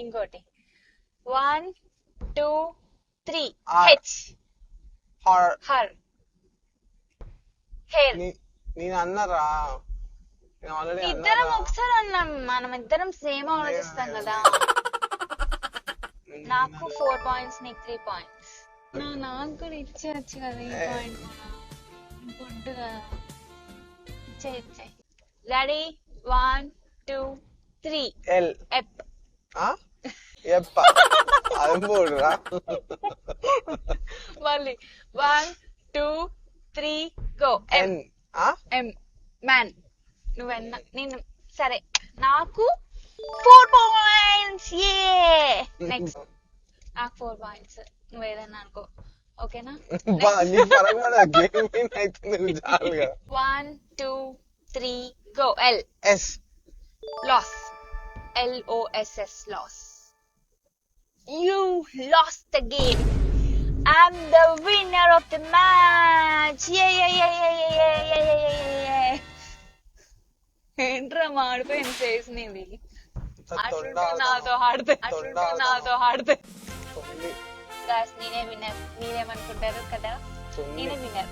ఇంకోటి 1 2 3 R. H her. Her hair. నేను అన్నారా? నేను ఆల్రెడీ ఇద్దరం అన్నారా? ఒకసారి అన్నాం, మనం ఇద్దరం సేమ్ ఆలోచిస్తాం కదా. నాకు 4 పాయింట్స్, నీకు 3 పాయింట్స్. నాకు కూడా ఇచ్చేయచ్చు కదా ఈ పాయింట్ కూడా. గుడ్ కదా, ఇచ్చే. Ready 1 2 3 L. ఎప్. ఎప్ప అది పోడురా. మళ్ళీ 1 2 3 గో. ఎన్. ఎం మ్యాన్. నువ్వెన్నా నేను సరే, నాకు 4 పాయింట్స్. నెక్స్ట్ నాకు 4 పాయింట్స్, నువ్వు ఏదన్నా అనుకో, ఓకేనా? నీ పరంగా గేమ్ విన్ అవుతుంది చాలుగా. 1 2 3 go. L. S. Loss. LOSS loss. You lost the game. I'm the winner of the match. ఏంట్రా మాడిపోయింది ఫేస్ నీది. అట్లుంటే నాతో ఆడితే గాయ్స్, నేనే విన్నర్. మీరేమనుకుంటారు కదా? నేనే విన్నర్.